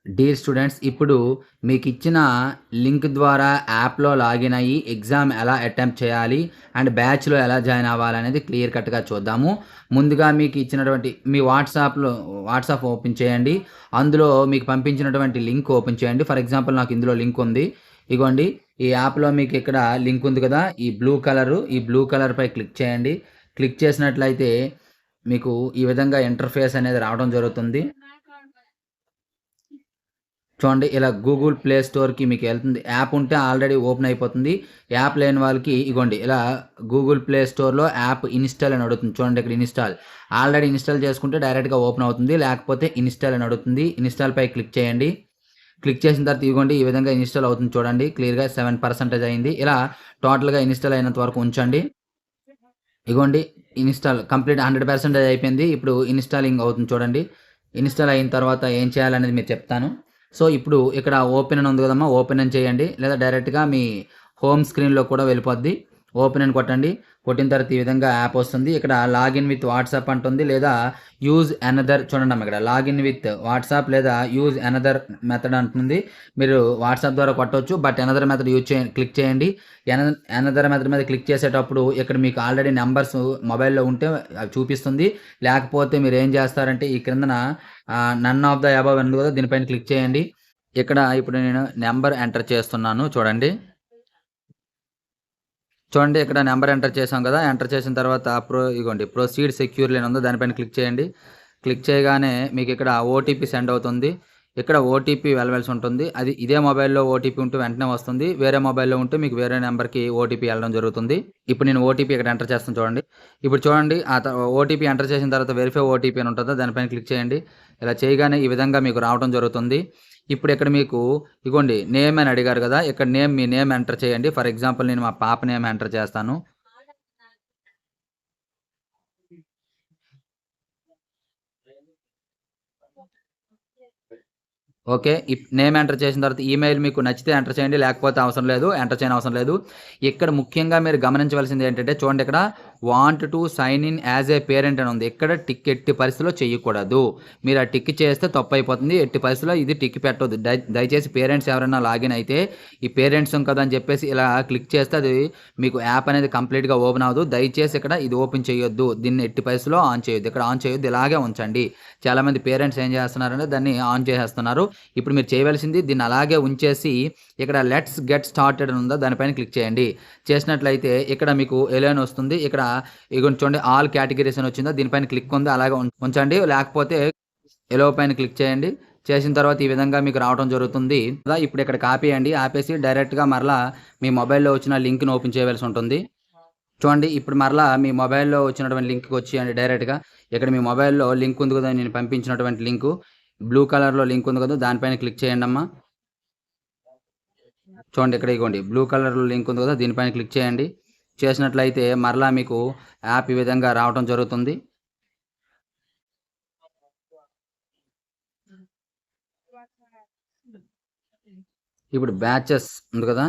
Dear students, ఇప్పుడు మీకిచ్చిన link ద్వారా యాప్‌లో లాగిన్ అయ్యి ఎగ్జామ్ ఎలా అటెంప్ట్ చేయాలి అండ్ బ్యాచ్‌లో ఎలా జాయిన్ అవ్వాలనేది క్లియర్ కట్‌గా చూద్దాము. ముందుగా మీకు ఇచ్చినటువంటి మీ వాట్సాప్ ఓపెన్ చేయండి. అందులో మీకు పంపించినటువంటి లింక్ ఓపెన్ చేయండి. ఫర్ ఎగ్జాంపుల్ నాకు ఇందులో లింక్ ఉంది. ఇగోండి ఈ యాప్‌లో మీకు ఇక్కడ లింక్ ఉంది కదా! ఈ బ్లూ కలర్‌పై క్లిక్ చేయండి. క్లిక్ చేసినట్లయితే మీకు ఈ విధంగా ఇంటర్ఫేస్ అనేది రావడం జరుగుతుంది. చూడండి ఇలా గూగుల్ ప్లే స్టోర్‌కి మీకెళ్తుంది. యాప్ ఉంటే ఆల్రెడీ ఓపెన్ అయిపోతుంది. యాప్ లేని వాళ్ళకి ఇగోండి ఇలా గూగుల్ ప్లే స్టోర్‌లో యాప్ ఇన్‌స్టాల్ అని అడుగుతుంది. చూడండి ఇక్కడ ఇన్‌స్టాల్. ఆల్రెడీ ఇన్‌స్టాల్ చేసుకుంటే డైరెక్ట్‌గా ఓపెన్ అవుతుంది. లేకపోతే ఇన్‌స్టాల్ అని అడుగుతుంది. ఇన్‌స్టాల్‌పై క్లిక్ చేయండి. క్లిక్ చేసిన తర్వాత ఇదిగోండి ఈ విధంగా ఇన్‌స్టాల్ అవుతుంది చూడండి. క్లియర్‌గా 7% అయింది. ఇలా టోటల్‌గా ఇన్‌స్టాల్ అయినంత వరకు ఉంచండి. ఇగోండి ఇన్‌స్టాల్ కంప్లీట్ 100% అయిపోయింది. ఇప్పుడు ఇన్‌స్టాలింగ్ అవుతుంది చూడండి. ఇన్‌స్టాల్ అయిన తర్వాత ఏం చేయాలనేది మీకు చెప్తాను. సో, ఇప్పుడు ఇక్కడ ఓపెన్ అని ఉంది కదమ్మా! ఓపెన్ అని చేయండి. లేదా డైరెక్ట్‌గా మీ హోమ్ స్క్రీన్‌లో కూడా వెళ్ళిపోద్ది. ఓపెన్ అని కొట్టండి. కొట్టిన తర్వాత ఈ విధంగా యాప్ వస్తుంది. ఇక్కడ లాగిన్ విత్ వాట్సాప్ అంటుంది. లేదా యూజ్ అనదర్ చూడండమ్మా ఇక్కడ లాగిన్ విత్ వాట్సాప్ లేదా యూజ్ అనదర్ మెథడ్ అంటుంది. మీరు వాట్సాప్ ద్వారా కొట్టొచ్చు. బట్ అనదర్ మెథడ్ క్లిక్ చేయండి. ఎన అనదర్ మెథడ్ మీద క్లిక్ చేసేటప్పుడు ఇక్కడ మీకు ఆల్రెడీ నంబర్స్ మొబైల్‌లో ఉంటే అవి చూపిస్తుంది. లేకపోతే మీరేం చేస్తారంటే ఈ క్రిందన నన్ ఆఫ్ ద అబవ్ ఉంది కదా! దీనిపైన క్లిక్ చేయండి. ఇక్కడ ఇప్పుడు నేను నంబర్ ఎంటర్ చేస్తున్నాను చూడండి. చూడండి ఇక్కడ నంబర్ ఎంటర్ చేసాం కదా! ఎంటర్ చేసిన తర్వాత ఇగోండి ప్రొసీడ్ సెక్యూర్‌లీ అని ఉందో దానిపైన క్లిక్ చేయండి. క్లిక్ చేయగానే మీకిక్కడ ఓటీపీ సెండ్ అవుతుంది. ఇక్కడ ఓటీపీ వెళ్ళవలసి ఉంటుంది. అది ఇదే మొబైల్‌లో ఓటీపీ ఉంటే వెంటనే వస్తుంది. వేరే మొబైల్‌లో ఉంటే మీకు వేరే నంబర్‌కి ఓటీపీ ఎళ్ళడం జరుగుతుంది. ఇప్పుడు నేను ఓటీపీ ఇక్కడ ఎంటర్ చేస్తాను చూడండి. ఇప్పుడు చూడండి ఓటీపీ ఎంటర్ చేసిన తర్వాత వెరిఫై ఓటీపీ అని ఉంటదా దానిపైన క్లిక్ చేయండి. ఇలా చేయగానే ఈ విధంగా మీకు రావడం జరుగుతుంది. ఇప్పుడు ఇక్కడ మీకు ఇగోండి నేమ్ అని అడిగారు గదా! ఇక్కడ మీ నేమ్ ఎంటర్ చేయండి. ఫర్ ఎగ్జాంపుల్ నేను మా పాప నేమ్ ఎంటర్ చేస్తాను. ఓకే. నేమ్ ఎంటర్ చేసిన తర్వాత ఈమెయిల్ మీకు నచ్చితే ఎంటర్ చేయండి. లేకపోతే అవసరం లేదు. ఎంటర్ చేయనవసరం లేదు. ఇక్కడ ముఖ్యంగా మీరు గమనించవలసింది ఏంటంటే చూడండి ఇక్కడ want to sign in as a parent అని ఉంది. ఇక్కడ టిక్ ఎట్టి పరిస్థితిలో చేయకూడదు. మీరు ఆ టిక్ చేస్తే తప్పయిపోతుంది. ఎట్టి పరిస్థితిలో ఇది టిక్ పెట్టొద్దు. దయచేసి పేరెంట్స్ ఎవరైనా లాగిన్ అయితే ఈ పేరెంట్స్ కదా అని చెప్పేసి ఇలా క్లిక్ చేస్తే అది మీకు యాప్ అనేది కంప్లీట్‌గా ఓపెన్ అవ్వదు. దయచేసి ఇక్కడ ఇది ఓపెన్ చేయొద్దు. దీన్ని ఎట్టి పరిస్థితిలో ఆన్ చేయొద్దు. ఇక్కడ ఆన్ చేయొద్దు. ఇలాగే ఉంచండి. చాలామంది పేరెంట్స్ ఏం చేస్తున్నారంటే దాన్ని ఆన్ చేసేస్తున్నారు. ఇప్పుడు మీరు చేయవలసింది దీన్ని అలాగే ఉంచేసి ఇక్కడ లెట్స్ గెట్ స్టార్టెడ్ అని ఉందా దానిపైన క్లిక్ చేయండి. చేసినట్లయితే ఇక్కడ మీకు ఎలో అని వస్తుంది. ఇక్కడ ఇగోండి చూడండి ఆల్ కేటగిరీస్ అని వచ్చిందా దీనిపైన క్లిక్ ఉంది అలాగే ఉంచండి. లేకపోతే ఎలో పైన క్లిక్ చేయండి. చేసిన తర్వాత ఈ విధంగా మీకు రావడం జరుగుతుంది. ఇప్పుడు ఇక్కడ కాపీ అండి. ఆపేసి డైరెక్ట్‌గా మరలా మీ మొబైల్‌లో వచ్చిన లింక్‌ని ఓపెన్ చేయవలసి ఉంటుంది. చూడండి ఇప్పుడు మరలా మీ మొబైల్‌లో వచ్చినటువంటి లింక్‌కి వచ్చేయండి డైరెక్ట్‌గా. ఇక్కడ మీ మొబైల్‌లో లింక్ ఉంది కదా! నేను పంపించినటువంటి లింకు. బ్లూ కలర్‌లో లింక్ ఉంది కదా! దానిపైన క్లిక్ చేయండమ్మా. చూడండి ఇక్కడ ఇగోండి బ్లూ కలర్‌లో లింక్ ఉంది కదా! దీనిపైన క్లిక్ చేయండి. చేసినట్లయితే మరలా మీకు యాప్ ఈ విధంగా రావటం జరుగుతుంది. ఇప్పుడు బ్యాచెస్ ఉంది కదా!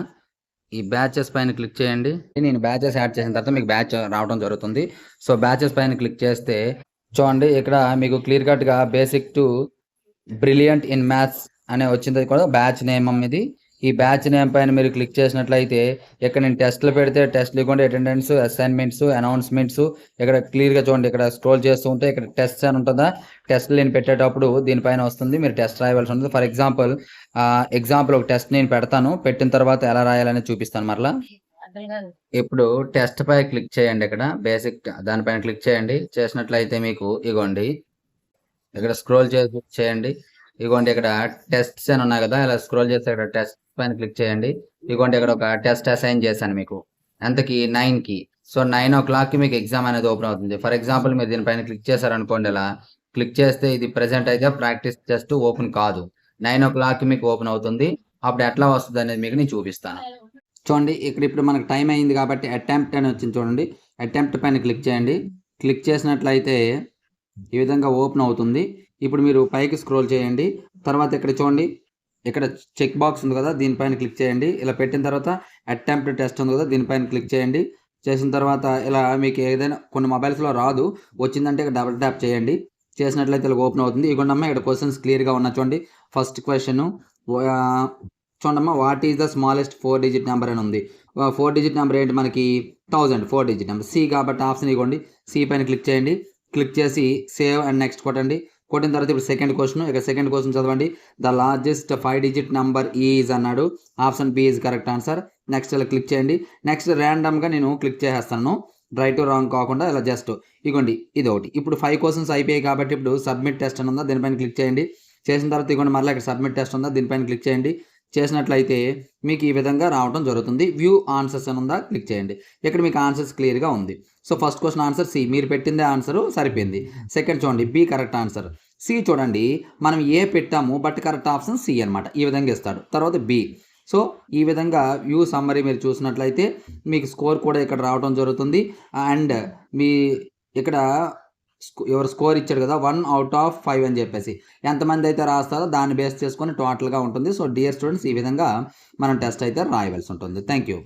ఈ బ్యాచెస్ పైన క్లిక్ చేయండి. నేను బ్యాచెస్ యాడ్ చేసిన తర్వాత మీకు బ్యాచ్ రావడం జరుగుతుంది. సో, బ్యాచెస్ పైన క్లిక్ చేస్తే చూడండి ఇక్కడ మీకు క్లియర్ కట్‌గా basic to brilliant in maths అనే వచ్చింది కూడా బ్యాచ్ నేమ్ ఇది. ఈ బ్యాచ్ నేమ్ పైన మీరు క్లిక్ చేసినట్లయితే ఇక్కడ నేను టెస్ట్‌లు పెడితే టెస్ట్‌లు ఇవ్వండి అటెండెన్స్, అసైన్‌మెంట్స్, అనౌన్స్‌మెంట్స్ ఇక్కడ క్లియర్‌గా చూడండి ఇక్కడ స్క్రోల్ చేస్తూ ఉంటే ఇక్కడ టెస్ట్స్ అని ఉంటుందా? టెస్ట్‌లు నేను పెట్టేటప్పుడు దీనిపైన వస్తుంది. మీరు టెస్ట్ రాయవలసి ఉంటుంది. ఫర్ ఎగ్జాంపుల్ ఒక టెస్ట్ నేను పెడతాను. పెట్టిన తర్వాత ఎలా రాయాలనేది చూపిస్తాను మరలా. ఇప్పుడు టెస్ట్ పై క్లిక్ చేయండి ఇక్కడ బేసిక్ దానిపైన క్లిక్ చేయండి. చేసినట్లయితే మీకు ఇగోండి ఇక్కడ స్క్రోల్ చేయండి. ఇగోండి ఇక్కడ టెస్ట్స్ అని ఉన్నాయి కదా! ఇలా స్క్రోల్ చేస్తే ఇక్కడ టెస్ట్ పైన క్లిక్ చేయండి. ఇగోండి ఇక్కడ ఒక టెస్ట్ అసైన్ చేశాను మీకు. ఎంతకి 9కి. సో, 9:00కి మీకు ఎగ్జామ్ అనేది ఓపెన్ అవుతుంది. ఫర్ ఎగ్జాంపుల్ మీరు దీనిపైన క్లిక్ చేశారనుకోండి ఇలా. క్లిక్ చేస్తే ఇది ప్రెజెంట్ అయితే ప్రాక్టీస్ టెస్ట్ ఓపెన్ కాదు. 9:00కి మీకు ఓపెన్ అవుతుంది. అప్పుడు ఎట్లా వస్తదనేది మీకు నేను చూపిస్తాను. చూడండి ఇప్పుడు మనకు టైం అయింది కాబట్టి అటెంప్ట్ అని వచ్చింది చూడండి. అటెంప్ట్ పైన క్లిక్ చేయండి. క్లిక్ చేసినట్లయితే ఈ విధంగా ఓపెన్ అవుతుంది. ఇప్పుడు మీరు పైకి స్క్రోల్ చేయండి. తర్వాత ఇక్కడ చూడండి. ఇక్కడ చెక్ బాక్స్ ఉంది కదా! దీనిపైన క్లిక్ చేయండి. ఇలా పెట్టిన తర్వాత అటెంప్ట్ టెస్ట్ ఉంది కదా! దీనిపైన క్లిక్ చేయండి. చేసిన తర్వాత ఇలా మీకు ఏదైనా కొన్ని మొబైల్స్‌లో రాదు. వచ్చిందంటే ఇక్కడ డబుల్ ట్యాప్ చేయండి. చేసినట్లయితే ఇలా ఓపెన్ అవుతుంది. ఇగోండమ్మా ఇక్కడ క్వెషన్స్ క్లియర్‌గా ఉన్నాయి చూడండి. ఫస్ట్ క్వశ్చన్ చూడమ్మా, what is the smallest 4 digit number అని ఉంది. 4 డిజిట్ నెంబర్ ఏంటి మనకి 1000 4 డిజిట్ నెంబర్. సి కాబట్టి ఆప్షన్ ఇవ్వండి. సి పైన క్లిక్ చేయండి. క్లిక్ చేసి సేవ్ అండ్ నెక్స్ట్ కొట్టండి. కొట్టిన తర్వాత ఇప్పుడు సెకండ్ క్వశ్చన్, ఇక సెకండ్ క్వశ్చన్ చదవండి. The largest 5 digit number is అన్నాడు. Option B is correct answer. Next ఇలా క్లిక్ చేయండి. నెక్స్ట్ ర్యాండమ్గా నేను క్లిక్ చేసేస్తాను, రైట్ రాంగ్ కాకుండా ఇలా జస్ట్ ఇగోండి ఇది ఒకటి. ఇప్పుడు 5 క్వశ్చన్స్ అయిపోయాయి కాబట్టి ఇప్పుడు సబ్మిట్ టెస్ట్ అని ఉందా, దీనిపైన క్లిక్ చేయండి. చేసిన తర్వాత ఇగోండి మళ్ళీ ఇక్కడ సబ్మిట్ టెస్ట్ ఉందా, దీనిపైన క్లిక్ చేయండి. చేసినట్లయితే మీకు ఈ విధంగా రావడం జరుగుతుంది. వ్యూ ఆన్సర్స్ అని ఉందా, క్లిక్ చేయండి. ఇక్కడ మీకు ఆన్సర్స్ క్లియర్గా ఉంది. So first question answer C, మీరు పెట్టిందే ఆన్సర్ సరిపోయింది. సెకండ్ చూడండి బి కరెక్ట్ ఆన్సర్. సి చూడండి మనం ఏ పెట్టాము బట్ కరెక్ట్ ఆప్షన్ సి అనమాట, ఈ విధంగా ఇస్తాడు. తర్వాత బి. సో ఈ విధంగా వ్యూ సమ్మరీ మీరు చూసినట్లయితే మీకు స్కోర్ కూడా ఇక్కడ రావడం జరుగుతుంది. అండ్ మీ ఇక్కడ ఎవరు స్కోర్ ఇచ్చాడు కదా 1 out of 5 అని చెప్పేసి, ఎంతమంది అయితే రాస్తారో దాన్ని బేస్ చేసుకొని టోటల్గా ఉంటుంది. సో డియర్ స్టూడెంట్స్, ఈ విధంగా మనం టెస్ట్ అయితే రాయవలసి ఉంటుంది. Thank you.